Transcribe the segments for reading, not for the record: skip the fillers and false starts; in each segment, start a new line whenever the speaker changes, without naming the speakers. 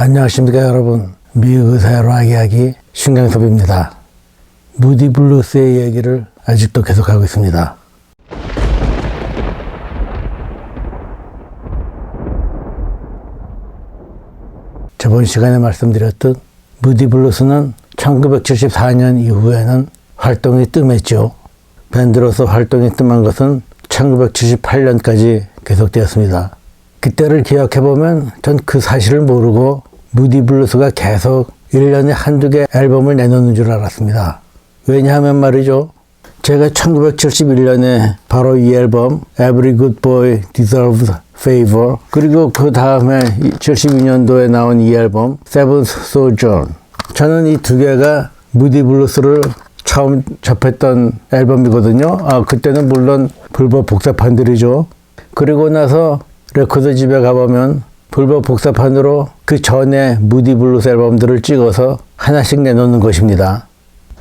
안녕하십니까 여러분. 미국 의사의 락 이야기 신강섭입니다. 무디 블루스의 얘기를 아직도 계속하고 있습니다. 저번 시간에 말씀드렸듯 무디 블루스는 1974년 이후에는 활동이 뜸했죠. 밴드로서 활동이 뜸한 것은 1978년까지 계속되었습니다. 그때를 기억해보면 전 그 사실을 모르고 무디 블루스가 계속 1년에 한두 개 앨범을 내놓는 줄 알았습니다. 왜냐하면 말이죠. 제가 1971년에 바로 이 앨범 Every Good Boy Deserves Favor, 그리고 그 다음에 72년도에 나온 이 앨범 Seventh Sojourn, 저는 이 두 개가 무디 블루스를 처음 접했던 앨범이거든요. 그때는 물론 불법 복사판들이죠. 그리고 나서 레코드 집에 가보면 불법 복사판으로 그 전에 무디 블루스 앨범들을 찍어서 하나씩 내놓는 것입니다.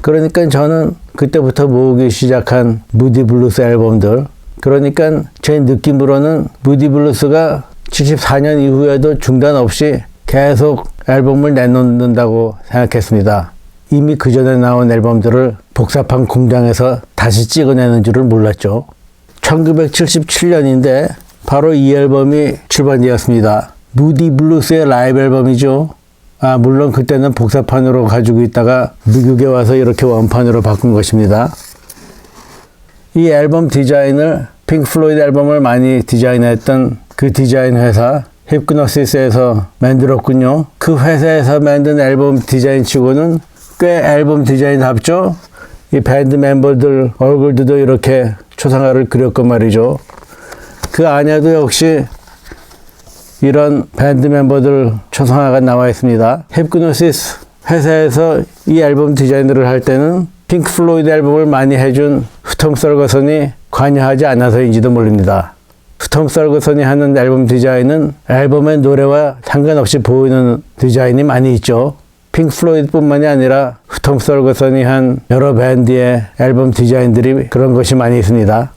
그러니까 저는 그때부터 모으기 시작한 무디 블루스 앨범들, 그러니까 제 느낌으로는 무디 블루스가 74년 이후에도 중단 없이 계속 앨범을 내놓는다고 생각했습니다. 이미 그 전에 나온 앨범들을 복사판 공장에서 다시 찍어내는 줄을 몰랐죠. 1977년인데 바로 이 앨범이 출간되었습니다. 무디 블루스의 라이브 앨범이죠. 물론 그때는 복사판으로 가지고 있다가 미국에 와서 이렇게 원판으로 바꾼 것입니다. 이 앨범 디자인을 핑크 플로이드 앨범을 많이 디자인했던 그 디자인 회사 힙그노시스에서 만들었군요. 그 회사에서 만든 앨범 디자인 치고는 꽤 앨범 디자인답죠. 이 밴드 멤버들 얼굴들도 이렇게 초상화를 그렸고 말이죠. 그 안에도 역시 이런 밴드 멤버들 초상화가 나와 있습니다. 힙그노시스 회사에서 이 앨범 디자인을 할 때는 핑크 플로이드 앨범을 많이 해준 톰 설거슨이 관여하지 않아서인지도 모릅니다. 톰 설거슨이 하는 앨범 디자인은 앨범의 노래와 상관없이 보이는 디자인이 많이 있죠. 핑크 플로이드 뿐만이 아니라 톰 설거슨이 한 여러 밴드의 앨범 디자인들이 그런 것이 많이 있습니다.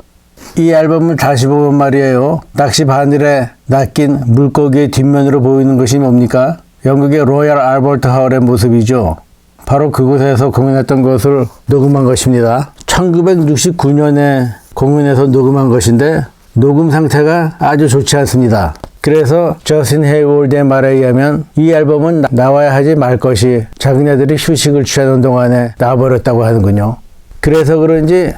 이 앨범을 다시 보면 말이에요. 낚시 바늘에 낚인 물고기의 뒷면으로 보이는 것이 뭡니까? 영국의 로얄 알버트 하울의 모습이죠. 바로 그곳에서 공연했던 것을 녹음한 것입니다. 1969년에 공연에서 녹음한 것인데 녹음 상태가 아주 좋지 않습니다. 그래서 저스틴 헤이월드의 말에 의하면 이 앨범은 나와야 하지 말 것이 자기네들이 휴식을 취하는 동안에 나와버렸다고 하는군요. 그래서 그런지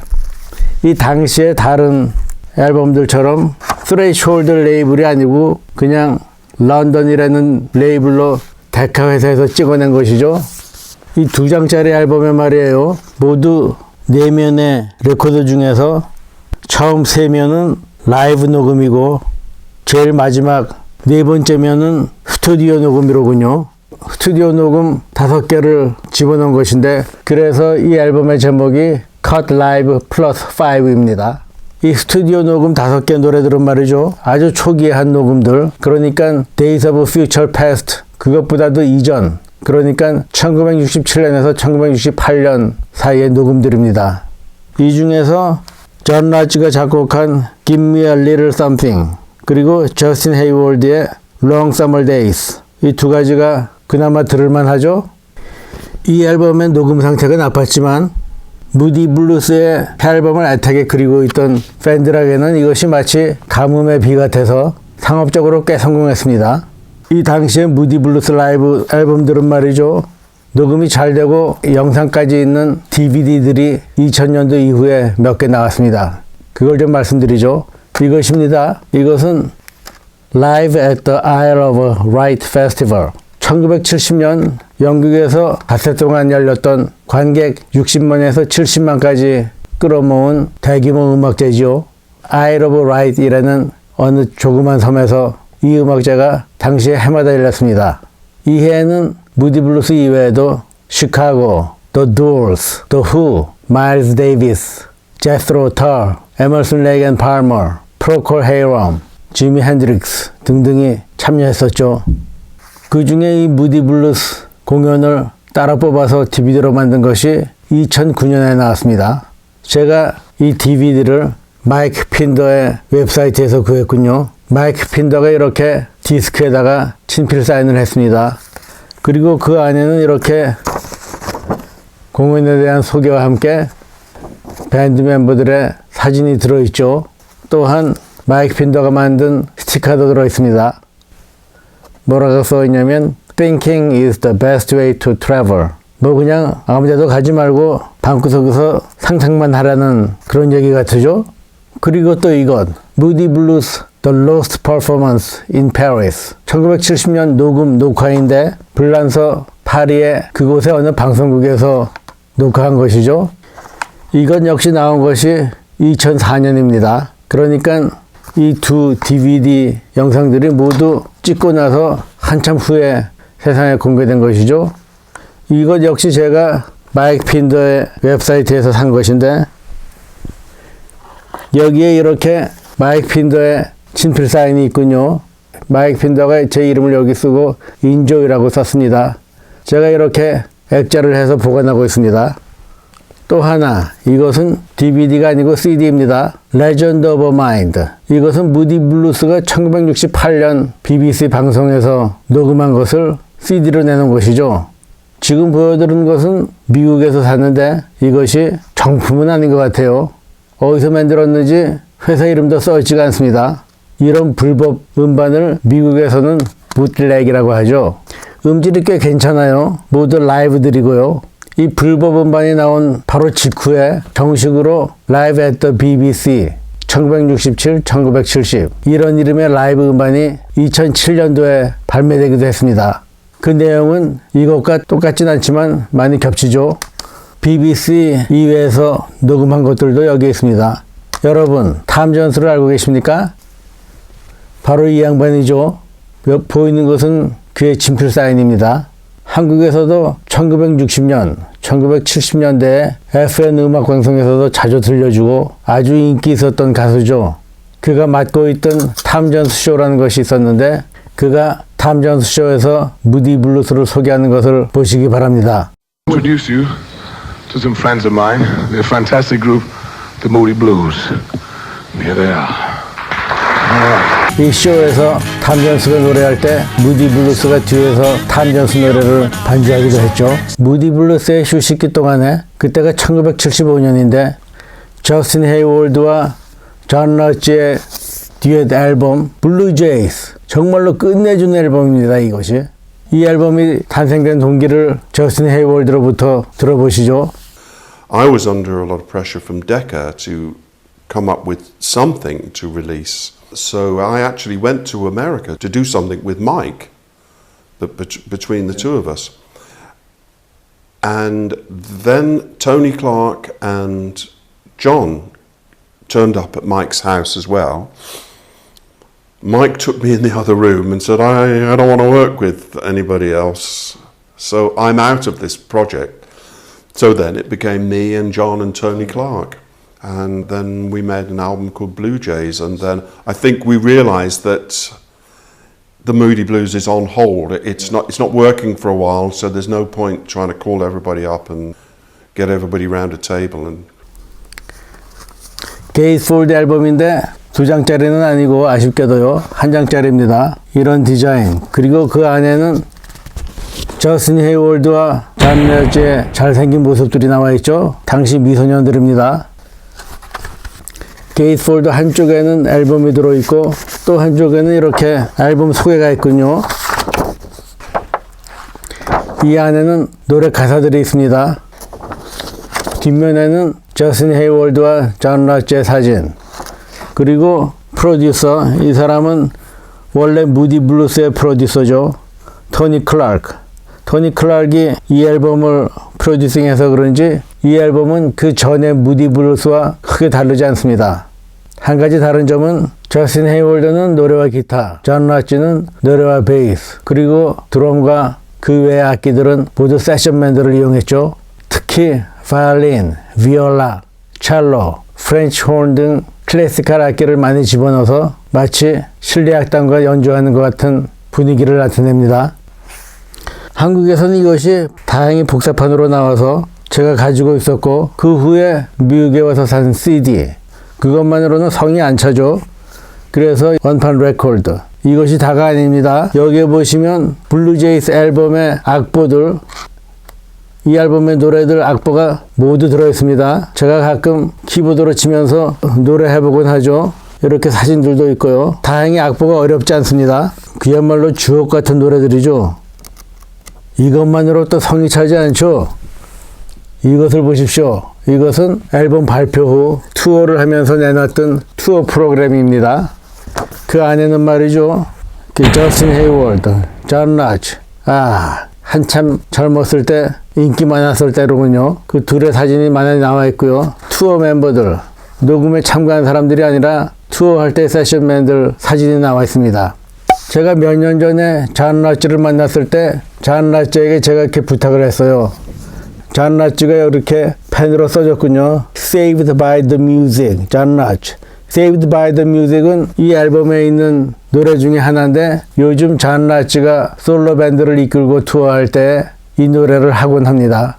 이 당시에 다른 앨범들처럼 스트레이트홀드 레이블이 아니고 그냥 런던이라는 레이블로 데카 회사에서 찍어낸 것이죠. 이 두 장짜리 앨범에 말이에요. 모두 4면의 레코드 중에서 처음 3면은 라이브 녹음이고 제일 마지막 4번째면은 스튜디오 녹음이로군요. 스튜디오 녹음 5개를 집어넣은 것인데 그래서 이 앨범의 제목이 Cut Live Plus 5입니다. 이 스튜디오 녹음 5개 노래들은 말이죠. 아주 초기에 한 녹음들. 그러니까 Days of Future Past, 그것보다도 이전. 그러니까 1967년에서 1968년 사이의 녹음들입니다. 이 중에서 존 라지가 작곡한 Give Me a Little Something, 그리고 저스틴 헤이월드의 Long Summer Days, 이 두 가지가 그나마 들을만 하죠. 이 앨범의 녹음 상태가 나빴지만 무디 블루스의 앨범을 애타게 그리고 있던 팬들에게는 이것이 마치 가뭄의 비 같아서 상업적으로 꽤 성공했습니다. 이 당시에 무디 블루스 라이브 앨범들은 말이죠. 녹음이 잘 되고 영상까지 있는 DVD들이 2000년도 이후에 몇 개 나왔습니다. 그걸 좀 말씀드리죠. 이것입니다. 이것은 Live at the Isle of Wight Festival, 1970년 영국에서 닷새 동안 열렸던 관객 60만에서 70만까지 끌어모은 대규모 음악제죠. Isle of Wight이라는 어느 조그만 섬에서 이 음악제가 당시에 해마다 열렸습니다. 이 해에는 무디 블루스 이외에도 시카고, The Doors, The Who, 마일스 데이비스, 제스로 털, 에머슨 레이크 앤 팔머, 프로콜 헤이럼, 지미 핸드릭스 등등이 참여했었죠. 그 중에 이 무디 블루스 공연을 따라 뽑아서 DVD로 만든 것이 2009년에 나왔습니다. 제가 이 DVD를 마이크 핀더의 웹사이트에서 구했군요. 마이크 핀더가 이렇게 디스크에다가 친필 사인을 했습니다. 그리고 그 안에는 이렇게 공연에 대한 소개와 함께 밴드 멤버들의 사진이 들어있죠. 또한 마이크 핀더가 만든 스티커도 들어있습니다. 뭐라고 써있냐면 Thinking is the best way to travel. 뭐 그냥 아무 데도 가지 말고 방구석에서 상상만 하라는 그런 얘기 같으죠. 그리고 또 이것 Moody Blues The Lost Performance in Paris 1970년 녹음 녹화인데 불란서 파리의 그곳의 어느 방송국에서 녹화한 것이죠. 이것 역시 나온 것이 2004년입니다. 그러니까 이 두 DVD 영상들이 모두 찍고 나서 한참 후에 세상에 공개된 것이죠. 이것 역시 제가 마이크 핀더의 웹사이트에서 산 것인데 여기에 이렇게 마이크 핀더의 친필 사인이 있군요. 마이크 핀더가 제 이름을 여기 쓰고 인조이라고 썼습니다. 제가 이렇게 액자를 해서 보관하고 있습니다. 또 하나, 이것은 DVD가 아니고 CD입니다. Legend of a Mind. 이것은 무디 블루스가 1968년 BBC 방송에서 녹음한 것을 CD로 내놓은 것이죠. 지금 보여드리는 것은 미국에서 샀는데 이것이 정품은 아닌 것 같아요. 어디서 만들었는지 회사 이름도 써있지가 않습니다. 이런 불법 음반을 미국에서는 부틀렉이라고 하죠. 음질이 꽤 괜찮아요. 모두 라이브들이고요. 이 불법 음반이 나온 바로 직후에 정식으로 Live at the BBC 1967, 1970 이런 이름의 라이브 음반이 2007년도에 발매되기도 했습니다. 그 내용은 이것과 똑같진 않지만 많이 겹치죠. BBC 이외에서 녹음한 것들도 여기 있습니다. 여러분, 탐 존스를 알고 계십니까? 바로 이 양반이죠. 보이는 것은 그의 친필 사인입니다. 한국에서도 1960년, 1970년대에 FM 음악 방송에서도 자주 들려주고 아주 인기 있었던 가수죠. 그가 맡고 있던 탐 존스 쇼라는 것이 있었는데 그가 탐 존스 쇼에서 무디 블루스를 소개하는 것을 보시기 바랍니다.
Introduce you to some friends of mine. They're a fantastic group, the Moody Blues. Here they are.
이 쇼에서 탐 존스가 노래할 때 무디 블루스가 뒤에서 탐 존스 노래를 반주하기도 했죠. 무디 블루스의 휴식기 동안에 그때가 1975년인데 저스틴 헤이월드와 존 러지의 듀엣 앨범 블루 제이스 정말로 끝내준 앨범입니다. 이것이 이 앨범이 탄생된 동기를 저스틴 헤이월드로부터 들어보시죠.
I was under a lot of pressure from Decca to come up with something to release. So I actually went to America to do something with Mike, between the two of us. And then Tony Clark and John turned up at Mike's house as well. Mike took me in the other room and said, I don't want to work with anybody else, so I'm out of this project. So then it became me and John and Tony Clark. And then we made an album called Blue Jays, and then I think we realised that the Moody Blues is on hold. It's not working for a while, so there's no point trying to call everybody up and get everybody round a table. And
게이트폴드 앨범인데 2장짜리는 아니고 아쉽게도요 1장짜리입니다. 이런 디자인 그리고 그 안에는 저스틴 헤이월드와 존 러지의 잘생긴 모습들이 나와 있죠. 당시 미소년들입니다. 게이트폴드 한쪽에는 앨범이 들어있고 또 한쪽에는 이렇게 앨범 소개가 있군요. 이 안에는 노래 가사들이 있습니다. 뒷면에는 저스틴 헤이월드와 존 러지의 사진 그리고 프로듀서 이 사람은 원래 무디 블루스의 프로듀서죠. 토니 클라크. 토니 클락이 이 앨범을 프로듀싱해서 그런지 이 앨범은 그 전에 무디 블루스와 크게 다르지 않습니다. 한 가지 다른 점은 저스틴 헤이월드는 노래와 기타, 존 러지는 노래와 베이스, 그리고 드럼과 그 외의 악기들은 모두 세션밴드를 이용했죠. 특히 바이올린, 비올라, 첼로, 프렌치 혼 등 클래시컬 악기를 많이 집어넣어서 마치 실내악단과 연주하는 것 같은 분위기를 나타냅니다. 한국에서는 이것이 다행히 복사판으로 나와서 제가 가지고 있었고 그 후에 미국에 와서 산 CD 그것만으로는 성이 안 차죠. 그래서 원판 레코드 이것이 다가 아닙니다. 여기에 보시면 블루제이스 앨범의 악보들, 이 앨범의 노래들 악보가 모두 들어있습니다. 제가 가끔 키보드로 치면서 노래해보곤 하죠. 이렇게 사진들도 있고요. 다행히 악보가 어렵지 않습니다. 그야말로 주옥 같은 노래들이죠. 이것만으로 또 성이 차지 않죠. 이것을 보십시오. 이것은 앨범 발표 후 투어를 하면서 내놨던 투어 프로그램입니다. 그 안에는 말이죠. 저스틴 헤이월드, 존 라지, 한참 젊었을 때 인기 많았을 때로군요. 그 둘의 사진이 많이 나와 있고요. 투어 멤버들, 녹음에 참가한 사람들이 아니라 투어할 때 세션맨들 사진이 나와 있습니다. 제가 몇 년 전에 존 라지를 만났을 때 존 라지에게 제가 이렇게 부탁을 했어요. 존 라지가 이렇게 펜으로 써줬군요. Saved by the Music, 존 라지. Saved by the Music은 이 앨범에 있는 노래 중에 하나인데 요즘 존 라지가 솔로 밴드를 이끌고 투어할 때 이 노래를 하곤 합니다.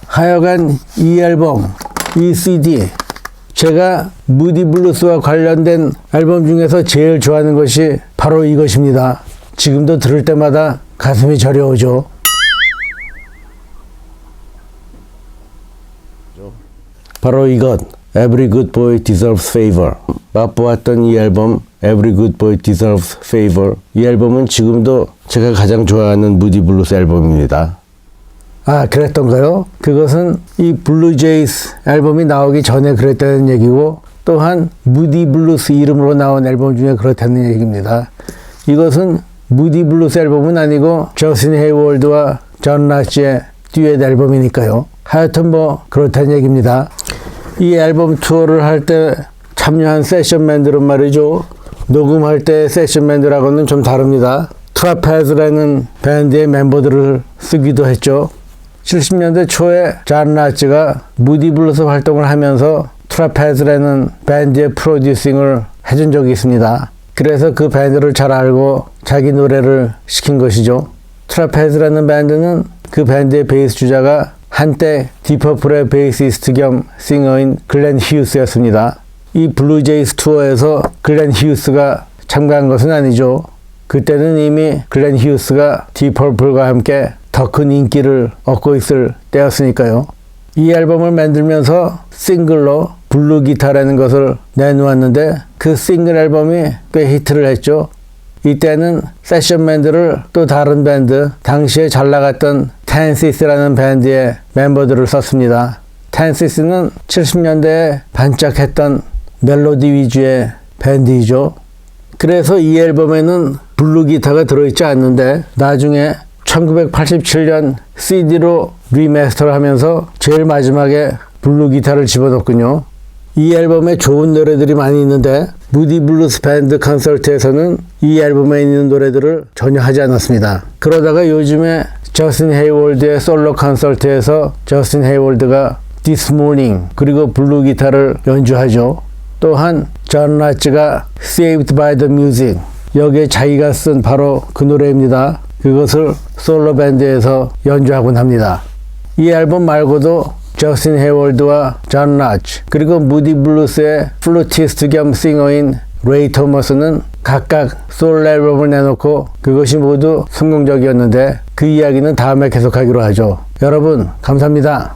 하여간 이 앨범, 이 CD, 제가 무디 블루스와 관련된 앨범 중에서 제일 좋아하는 것이 바로 이것입니다. 지금도 들을 때마다 가슴이 저려오죠. 바로 이것, Every Good Boy Deserves Favor. 맛보았던 이 앨범 Every Good Boy Deserves Favor. 이 앨범은 지금도 제가 가장 좋아하는 무디 블루스 앨범입니다. 그랬던가요? 그것은 이 블루제이스 앨범이 나오기 전에 그랬다는 얘기고 또한 무디 블루스 이름으로 나온 앨범 중에 그렇다는 얘기입니다. 이것은 무디 블루스 앨범은 아니고 저스틴 헤이월드와 존 라지의 듀엣 앨범이니까요. 하여튼 그렇다는 얘기입니다. 이 앨범 투어를 할 때 참여한 세션맨들은 말이죠. 녹음할 때 세션맨들하고는 좀 다릅니다. 트라페즈라는 밴드의 멤버들을 쓰기도 했죠. 70년대 초에 존 라지가 무디 블루스 활동을 하면서 트라페즈라는 밴드의 프로듀싱을 해준 적이 있습니다. 그래서 그 밴드를 잘 알고 자기 노래를 시킨 것이죠. 트라페즈라는 밴드는 그 밴드의 베이스 주자가 한때 디퍼플의 베이시스트 겸 싱어인 글렌 휴스였습니다. 이 블루제이스 투어에서 글렌 휴스가 참가한 것은 아니죠. 그때는 이미 글렌 휴스가 디퍼플과 함께 더 큰 인기를 얻고 있을 때였으니까요. 이 앨범을 만들면서 싱글로 블루 기타라는 것을 내놓았는데 그 싱글 앨범이 꽤 히트를 했죠. 이때는 세션맨들을 또 다른 밴드, 당시에 잘 나갔던 텐시스라는 밴드의 멤버들을 썼습니다. 텐시스는 70년대에 반짝했던 멜로디 위주의 밴드이죠. 그래서 이 앨범에는 블루 기타가 들어있지 않는데 나중에 1987년 CD로 리마스터를 하면서 제일 마지막에 블루 기타를 집어넣었군요. 이 앨범에 좋은 노래들이 많이 있는데 무디 블루스 밴드 콘서트에서는 이 앨범에 있는 노래들을 전혀 하지 않았습니다. 그러다가 요즘에 저스틴 헤이월드의 솔로 콘서트에서 저스틴 헤이월드가 This Morning 그리고 블루 기타를 연주하죠. 또한 존 라지가 Saved by the Music 여기에 자기가 쓴 바로 그 노래입니다. 그것을 솔로 밴드에서 연주하곤 합니다. 이 앨범 말고도 저스틴 헤이월드와 존 라지 그리고 무디 블루스의 플루티스트 겸 싱어인 레이 토머스는 각각 솔로 앨범을 내놓고 그것이 모두 성공적이었는데 그 이야기는 다음에 계속하기로 하죠. 여러분 감사합니다.